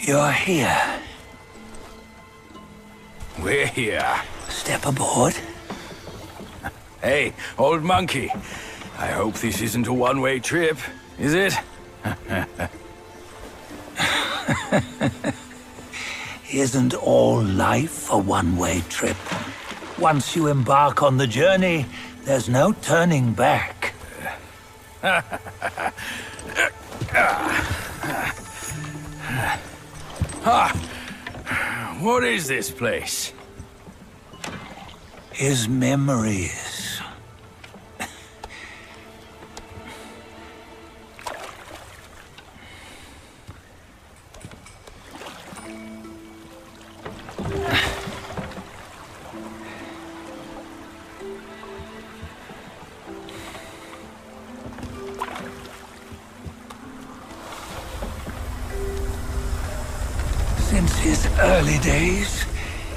You're here. We're here. Step aboard. Hey, old monkey. I hope this isn't a one-way trip, is it? Isn't all life a one-way trip? Once you embark on the journey, there's no turning back. What is this place? His memories. Since his early days,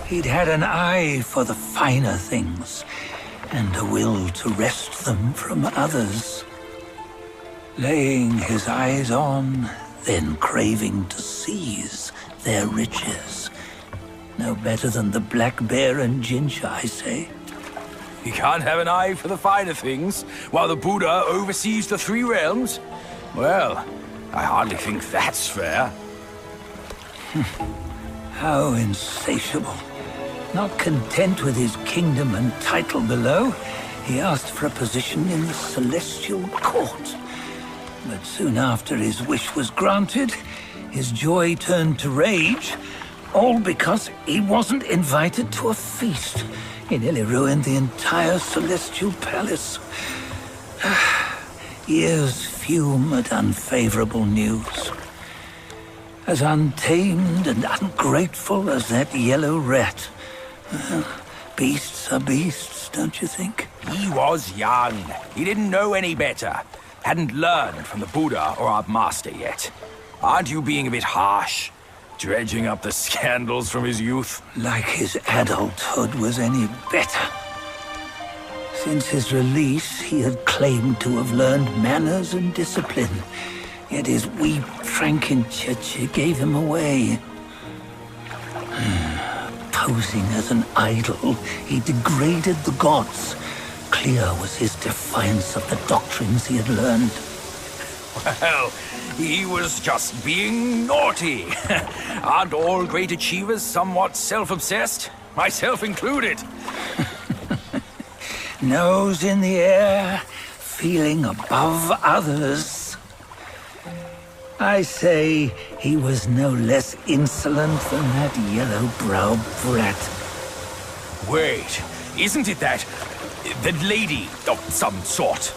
he'd had an eye for the finer things and a will to wrest them from others. Laying his eyes on, then craving to seize their riches. No better than the black bear and ginger, I say. You can't have an eye for the finer things while the Buddha oversees the three realms? Well, I hardly think that's fair. How insatiable. Not content with his kingdom and title below, he asked for a position in the celestial court. But soon after his wish was granted, his joy turned to rage, all because he wasn't invited to a feast. He nearly ruined the entire celestial palace. Ears fume at unfavorable news. As untamed and ungrateful as that yellow rat. Beasts are beasts, don't you think? He was young. He didn't know any better. Hadn't learned from the Buddha or our master yet. Aren't you being a bit harsh? Dredging up the scandals from his youth? Like his adulthood was any better. Since his release, he had claimed to have learned manners and discipline. Yet his weak Frankenchurch gave him away. Posing as an idol, he degraded the gods. Clear was his defiance of the doctrines he had learned. Well, he was just being naughty. Aren't all great achievers somewhat self-obsessed? Myself included. Nose in the air, feeling above others. I say he was no less insolent than that yellow-browed brat. Wait, isn't it that lady of some sort?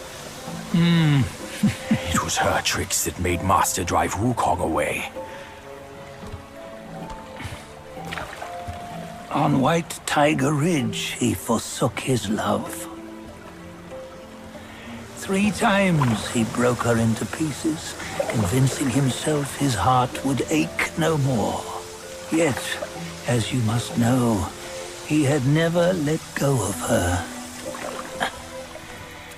It was her tricks that made Master drive Wukong away. On White Tiger Ridge, he forsook his love. 3 times he broke her into pieces, convincing himself his heart would ache no more. Yet, as you must know, he had never let go of her.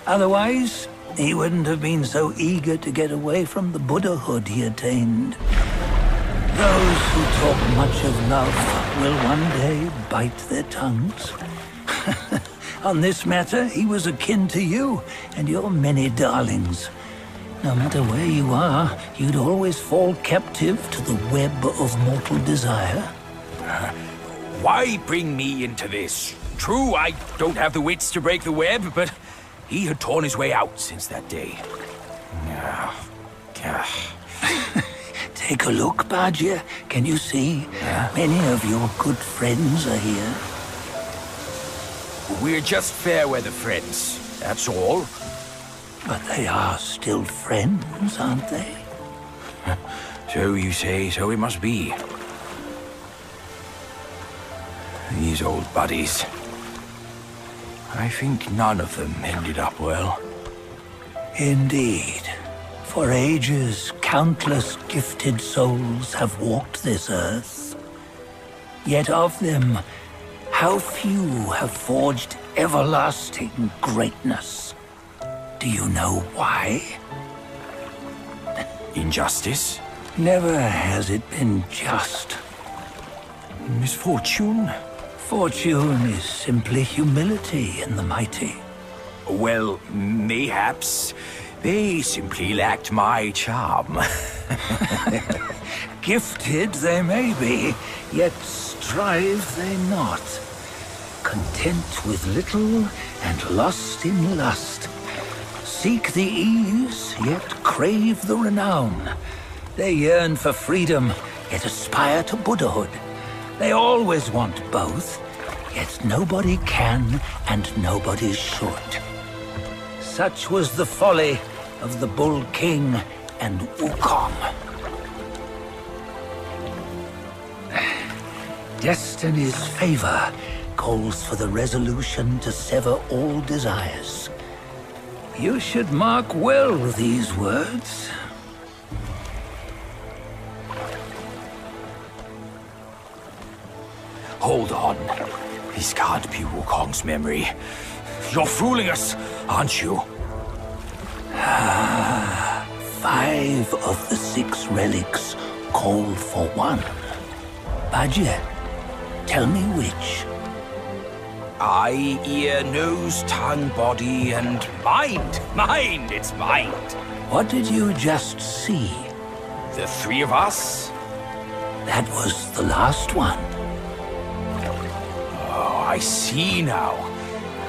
Otherwise, he wouldn't have been so eager to get away from the Buddhahood he attained. Those who talk much of love will one day bite their tongues. On this matter, he was akin to you and your many darlings. No matter where you are, you'd always fall captive to the web of mortal desire. Why bring me into this? True, I don't have the wits to break the web, but he had torn his way out since that day. Take a look, Bajia. Can you see? Many of your good friends are here. We're just fair-weather friends, that's all. But they are still friends, aren't they? So you say, so it must be. These old buddies. I think none of them ended up well. Indeed. For ages, countless gifted souls have walked this earth. Yet of them, how few have forged everlasting greatness? Do you know why? Injustice? Never has it been just. Misfortune? Fortune is simply humility in the mighty. Well, mayhaps they simply lacked my charm. Gifted they may be, yet strive they not. Content with little and lost in lust. Seek the ease, yet crave the renown. They yearn for freedom, yet aspire to Buddhahood. They always want both, yet nobody can and nobody should. Such was the folly of the Bull King and Wukong. Destiny's favor calls for the resolution to sever all desires. You should mark well these words. Hold on. This can't be Wukong's memory. You're fooling us, aren't you? 5 of the 6 relics call for one. Bajie, tell me which. Eye, ear, nose, tongue, body, and mind. Mind, it's mind. What did you just see? The 3 of us? That was the last one. Oh, I see now.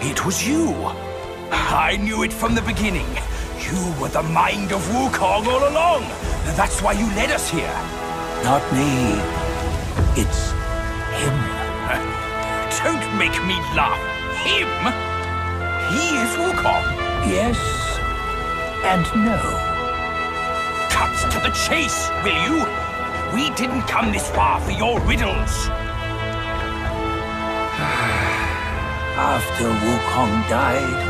It was you. I knew it from the beginning. You were the mind of Wukong all along. That's why you led us here. Not me. It's him. Don't make me laugh. Him? He is Wukong. Yes and no. Cut to the chase, will you? We didn't come this far for your riddles. After Wukong died,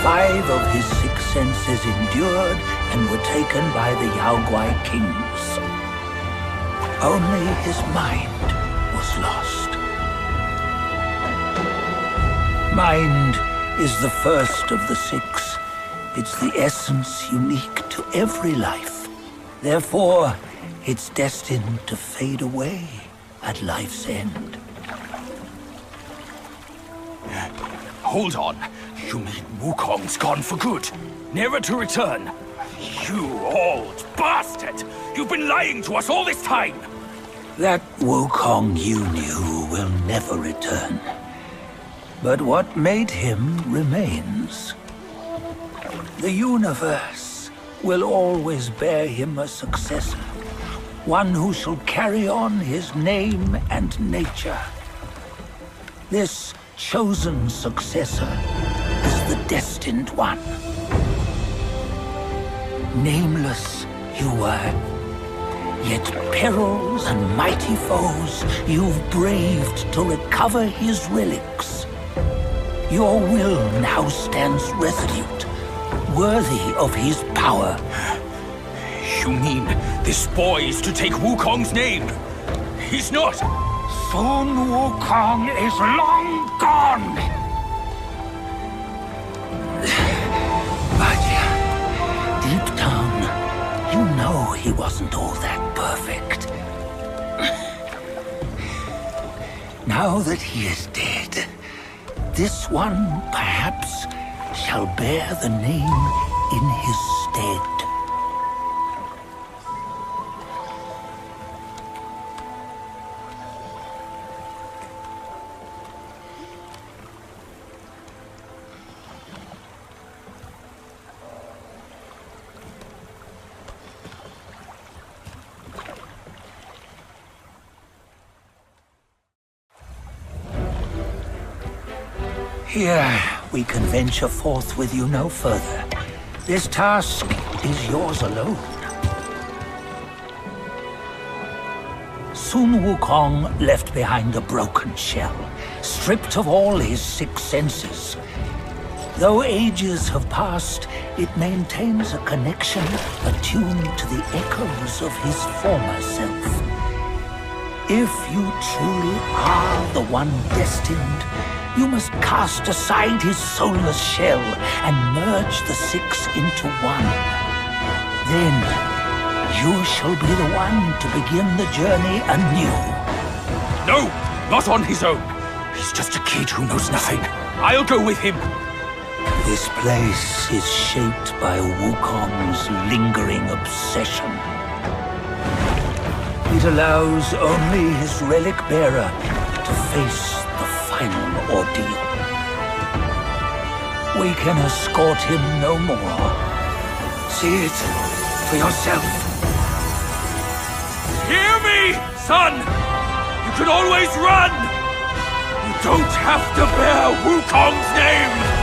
5 of his 6 senses endured and were taken by the Yaoguai kings. Only his mind was lost. Mind is the first of the 6. It's the essence unique to every life. Therefore, it's destined to fade away at life's end. Hold on. You mean Wukong's gone for good? Never to return? You old bastard! You've been lying to us all this time! That Wukong you knew will never return. But what made him remains. The universe will always bear him a successor. One who shall carry on his name and nature. This chosen successor is the destined one. Nameless you were, yet perils and mighty foes you've braved to recover his relics. Your will now stands resolute, worthy of his power. You mean this boy is to take Wukong's name? He's not! Sun Wukong is long gone! But deep down, you know he wasn't all that perfect. Now that he is dead, this one, perhaps, shall bear the name in his stead. Here, we can venture forth with you no further. This task is yours alone. Sun Wukong left behind a broken shell, stripped of all his 6 senses. Though ages have passed, it maintains a connection attuned to the echoes of his former self. If you truly are the one destined, you must cast aside his soulless shell and merge the 6 into one. Then you shall be the one to begin the journey anew. No, not on his own. He's just a kid who knows nothing. I'll go with him. This place is shaped by Wukong's lingering obsession. It allows only his relic bearer to face the final ordeal. We can escort him no more. See it for yourself. Hear me, son! You can always run! You don't have to bear Wukong's name!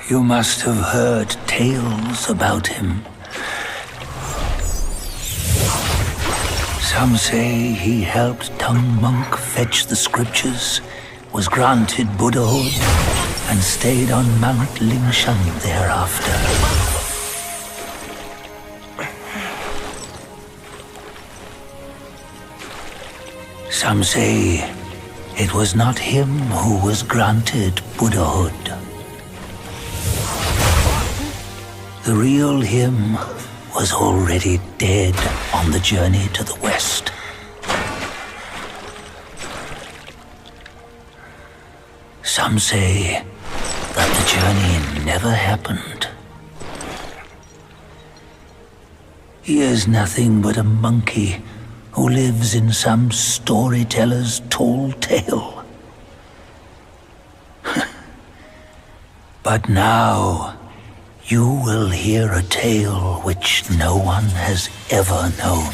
You must have heard tales about him. Some say he helped Tung Monk fetch the scriptures, was granted Buddhahood, and stayed on Mount Lingshan thereafter. Some say it was not him who was granted Buddhahood. The real him was already dead on the journey to the west. Some say that the journey never happened. He is nothing but a monkey who lives in some storyteller's tall tale. But now, you will hear a tale which no one has ever known.